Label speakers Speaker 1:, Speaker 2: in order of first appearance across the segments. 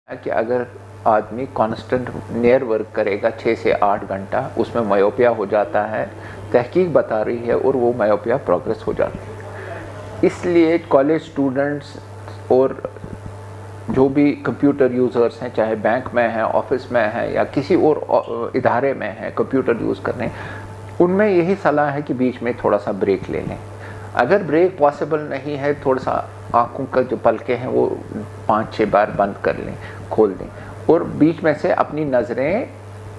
Speaker 1: है कि अगर आदमी कांस्टेंट नियर वर्क करेगा 6 से 8 घंटा, उसमें मायोपिया हो जाता है, तहकीक बता रही है, और वो मायोपिया प्रोग्रेस हो जाती है। इसलिए कॉलेज स्टूडेंट्स और जो भी कंप्यूटर यूज़र्स हैं, चाहे बैंक में हैं, ऑफिस में हैं या किसी और इदारे में हैं कंप्यूटर यूज़ करने, उनमें यही सलाह है कि बीच में थोड़ा सा ब्रेक ले लें। अगर ब्रेक पॉसिबल नहीं है, थोड़ा सा आँखों का जो पलके हैं वो 5-6 बार बंद कर लें, खोल दें, और बीच में से अपनी नज़रें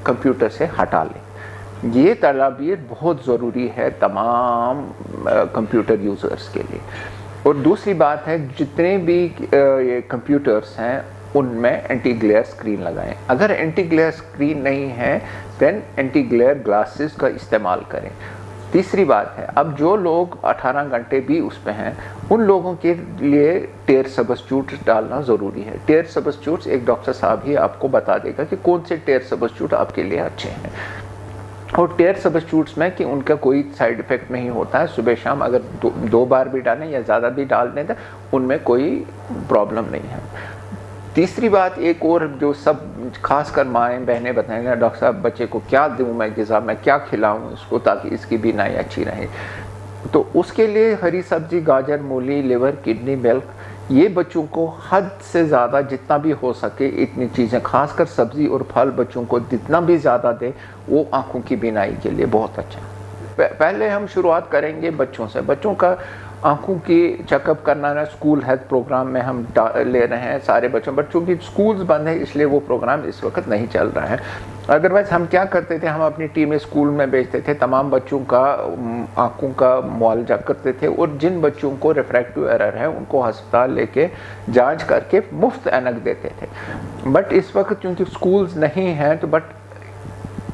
Speaker 1: कंप्यूटर से हटा लें। ये तदाबीर बहुत ज़रूरी है तमाम कंप्यूटर यूज़र्स के लिए। और दूसरी बात है, जितने भी ये कंप्यूटर्स हैं उनमें एंटी ग्लेयर स्क्रीन लगाएं। अगर एंटी ग्लेयर स्क्रीन नहीं है देन एंटी ग्लेयर ग्लासेस का इस्तेमाल करें। तीसरी बात है, अब जो लोग 18 घंटे भी उस पे हैं, उन लोगों के लिए टेयर सब्स्टिट्यूट डालना ज़रूरी है। टेयर सब्स्टिट्यूट्स एक डॉक्टर साहब ही आपको बता देगा कि कौन से टेयर सब्स्टिट्यूट आपके लिए अच्छे हैं। और टेयर सब्स्टिट्यूट्स में कि उनका कोई साइड इफ़ेक्ट नहीं होता है, सुबह शाम अगर दो बार भी डालें या ज़्यादा भी डाल दें तो उनमें कोई प्रॉब्लम नहीं है। तीसरी बात एक और जो सब खासकर माएँ बहनें बताएंगे, डॉक्टर साहब बच्चे को क्या दूँ मैं ग़िज़ा, मैं क्या खिलाऊँ इसको ताकि इसकी बीनाई अच्छी रहे, तो उसके लिए हरी सब्जी, गाजर, मूली, लिवर, किडनी, मिल्क, ये बच्चों को हद से ज़्यादा जितना भी हो सके इतनी चीज़ें, खासकर सब्ज़ी और फल बच्चों को जितना भी ज़्यादा दे वो आँखों की बीनाई के लिए बहुत अच्छा है। पहले हम शुरुआत करेंगे बच्चों से। बच्चों का आँखों की चेकअप करना है, स्कूल हेल्थ प्रोग्राम में हम ले रहे हैं सारे बच्चों की स्कूल्स बंद है इसलिए वो प्रोग्राम इस वक्त नहीं चल रहा है। अदरवाइज़ हम क्या करते थे, हम अपनी टीमें स्कूल में भेजते थे, तमाम बच्चों का आँखों का मुआवजा करते थे, और जिन बच्चों को रिफ्रैक्टिव एरर है उनको अस्पताल लेके जांच करके मुफ्त ऐनक देते थे। बट इस वक्त चूँकि स्कूल्स नहीं हैं तो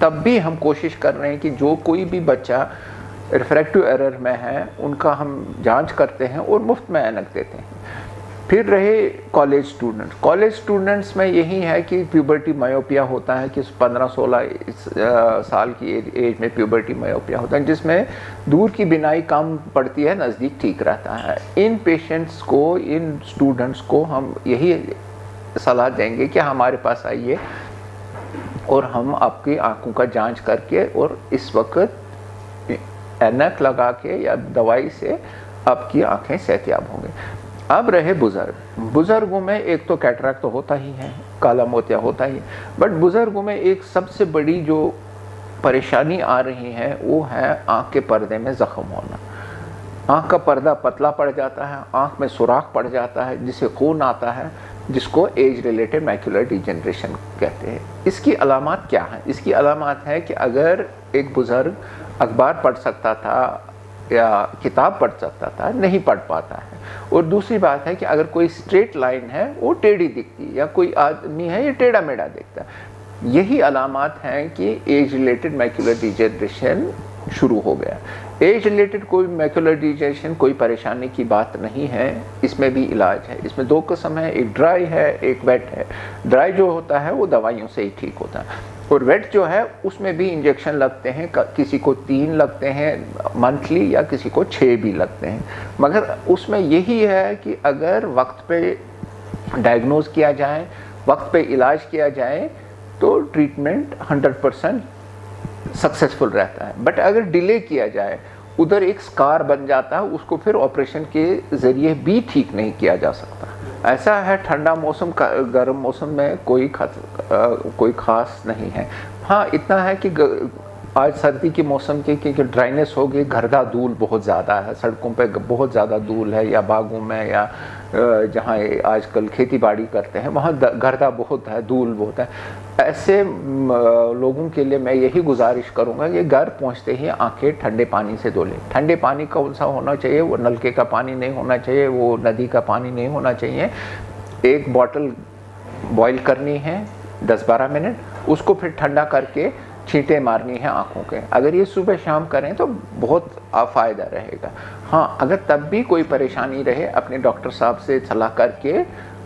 Speaker 1: तब भी हम कोशिश कर रहे हैं कि जो कोई भी बच्चा रिफ्रैक्टिव एरर में है उनका हम जांच करते हैं और मुफ्त में ऐनक देते हैं। फिर रहे कॉलेज स्टूडेंट्स में यही है कि प्यूबर्टी मायोपिया होता है कि 15-16 साल की एज में प्यूबर्टी मायोपिया होता है, जिसमें दूर की बिनाई कम पड़ती है, नज़दीक ठीक रहता है। इन पेशेंट्स को, इन स्टूडेंट्स को हम यही सलाह देंगे कि हमारे पास आइए और हम आपकी आँखों का जांच करके और इस वक्त ऐनक लगा के या दवाई से आपकी आँखें सेहतियाब होंगे। अब रहे बुज़ुर्गों में एक तो कैटरैक्ट तो होता ही है, काला मोतिया होता ही है, बट बुज़ुर्गों में एक सबसे बड़ी जो परेशानी आ रही है वो है आँख के पर्दे में ज़ख्म होना। आँख का पर्दा पतला पड़ जाता है, आँख में सुराख पड़ जाता है जिससे खून आता है, जिसको एज रिलेटेड मैक्युलर डिजेनरेशन कहते हैं। इसकी अलामात क्या है? इसकी अलामात है कि अगर एक बुज़ुर्ग अखबार पढ़ सकता था या किताब पढ़ सकता था, नहीं पढ़ पाता है, और दूसरी बात है कि अगर कोई स्ट्रेट लाइन है वो टेढ़ी दिखती है, या कोई आदमी है ये टेढ़ा मेढ़ा दिखता है। यही अलामात हैं कि एज रिलेटेड मैक्युलर डिजेनरेशन शुरू हो गया। एज रिलेटेड कोई मैक्युलर डिजेनरेशन कोई परेशानी की बात नहीं है, इसमें भी इलाज है। इसमें 2 किस्म है, एक ड्राई है, एक वेट है। ड्राई जो होता है वो दवाइयों से ही ठीक होता है, और वेट जो है उसमें भी इंजेक्शन लगते हैं, किसी को 3 लगते हैं मंथली या किसी को 6 भी लगते हैं। मगर उसमें यही है कि अगर वक्त पे डायग्नोज किया जाए, वक्त पे इलाज किया जाए तो ट्रीटमेंट 100% सक्सेसफुल रहता है। बट अगर डिले किया जाए, उधर एक स्कार बन जाता है, उसको फिर ऑपरेशन के ज़रिए भी ठीक नहीं किया जा सकता। ऐसा है ठंडा मौसम का, गर्म मौसम में कोई ख़ास नहीं है। हाँ इतना है कि आज सर्दी के मौसम के क्योंकि ड्राइनेस हो गई, गर्दा धूल बहुत ज़्यादा है, सड़कों पे बहुत ज़्यादा धूल है, या बागों में या जहाँ आजकल खेती बाड़ी करते हैं वहाँ गर्दा बहुत है, धूल बहुत है। ऐसे लोगों के लिए मैं यही गुजारिश करूँगा कि घर पहुँचते ही आंखें ठंडे पानी से धो लें। ठंडे पानी कौन सा होना चाहिए? वो नलके का पानी नहीं होना चाहिए, वो नदी का पानी नहीं होना चाहिए। एक बॉटल बॉईल करनी है 10-12 मिनट, उसको फिर ठंडा करके छींटे मारनी है आँखों के। अगर ये सुबह शाम करें तो बहुत फ़ायदा रहेगा। हाँ अगर तब भी कोई परेशानी रहे, अपने डॉक्टर साहब से सलाह करके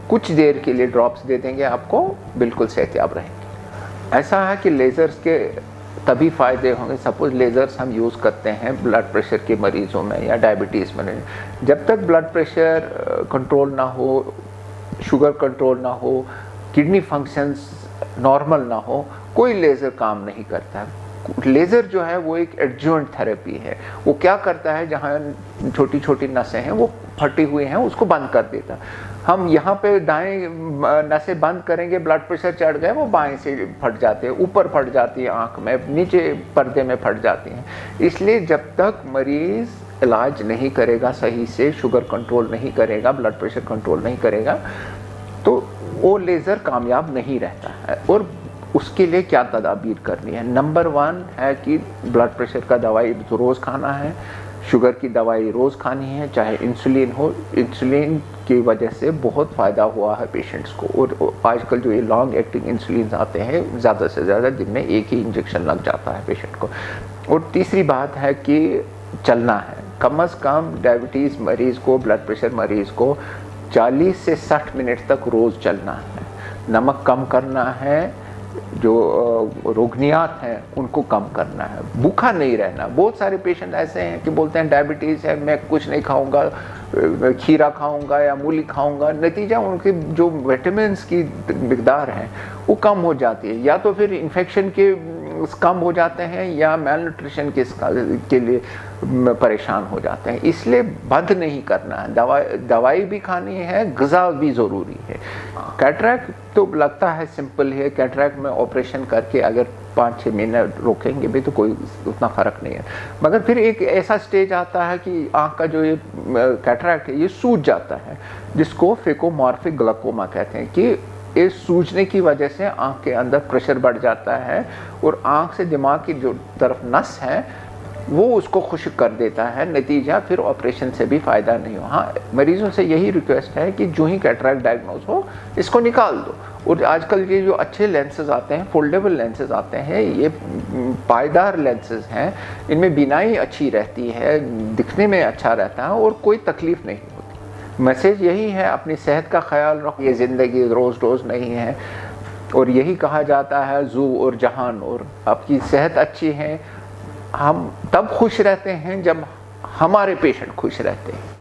Speaker 1: कुछ देर के लिए ड्रॉप्स दे देंगे, आपको बिल्कुल सेहतियाब रहेंगे। ऐसा है कि लेज़र्स के तभी फ़ायदे होंगे, सपोज़ लेज़र्स हम यूज़ करते हैं ब्लड प्रेशर के मरीज़ों में या डायबिटीज़ में, जब तक ब्लड प्रेशर कंट्रोल ना हो, शुगर कंट्रोल ना हो, किडनी फंक्शंस नॉर्मल ना हो, कोई लेज़र काम नहीं करता है। लेज़र जो है वो एक एडजुवेंट थेरेपी है। वो क्या करता है, जहाँ छोटी छोटी नसें हैं वो फटी हुई हैं उसको बंद कर देता है। हम यहाँ पे दाएं नसें बंद करेंगे, ब्लड प्रेशर चढ़ गए, वो बाएं से फट जाते हैं, ऊपर फट जाती है आँख में, नीचे पर्दे में फट जाती हैं। इसलिए जब तक मरीज़ इलाज नहीं करेगा सही से, शुगर कंट्रोल नहीं करेगा, ब्लड प्रेशर कंट्रोल नहीं करेगा, तो वो लेज़र कामयाब नहीं रहता है। और उसके लिए क्या तदाबीर करनी है? नंबर 1 है कि ब्लड प्रेशर का दवाई तो रोज़ खाना है, शुगर की दवाई रोज़ खानी है, चाहे इंसुलिन हो। इंसुलिन की वजह से बहुत फ़ायदा हुआ है पेशेंट्स को। और आजकल जो ये लॉन्ग एक्टिंग इंसुलिन आते हैं, ज़्यादा से ज़्यादा दिन में एक ही इंजेक्शन लग जाता है पेशेंट को। और तीसरी बात है कि चलना है। कम से कम डायबिटीज़ मरीज़ को, ब्लड प्रेशर मरीज़ को 40 से 60 मिनट तक रोज़ चलना है। नमक कम करना है, जो रोगनियात हैं उनको कम करना है, भूखा नहीं रहना। बहुत सारे पेशेंट ऐसे हैं कि बोलते हैं डायबिटीज़ है, मैं कुछ नहीं खाऊंगा, खीरा खाऊंगा या मूली खाऊंगा, नतीजा उनके जो विटामिन्स की मिकदार है वो कम हो जाती है, या तो फिर इन्फेक्शन के कम हो जाते हैं या मैल न्यूट्रिशन के लिए परेशान हो जाते हैं। इसलिए बंद नहीं करना है, दवाई भी खानी है, ग़िज़ा भी ज़रूरी है। कैटरैक्ट तो लगता है सिंपल है, कैटरैक्ट में ऑपरेशन करके अगर 5-6 महीने रोकेंगे भी तो कोई उतना फ़र्क नहीं है। मगर फिर एक ऐसा स्टेज आता है कि आँख का जो ये कैटरैक्ट है ये सूज जाता है, जिसको फेकोमॉर्फिक ग्लाकोमा कहते हैं। कि इस सूजने की वजह से आँख के अंदर प्रेशर बढ़ जाता है और आँख से दिमाग की जो तरफ नस है वो उसको खुश्क कर देता है, नतीजा फिर ऑपरेशन से भी फ़ायदा नहीं हो। हाँ, मरीज़ों से यही रिक्वेस्ट है कि जो ही कैटरैक्ट डायग्नोज हो इसको निकाल दो। और आजकल ये जो अच्छे लेंसेज आते हैं, फोल्डेबल लेंसेज आते हैं, ये पायदार लेंसेज हैं, इनमें बीनाई अच्छी रहती है, दिखने में अच्छा रहता है और कोई तकलीफ़ नहीं होती। मैसेज यही है, अपनी सेहत का ख्याल रखो, ये ज़िंदगी रोज़ रोज़ नहीं है। और यही कहा जाता है ज़ू और जहान। और आपकी सेहत अच्छी है, हम तब खुश रहते हैं जब हमारे पेशेंट खुश रहते हैं।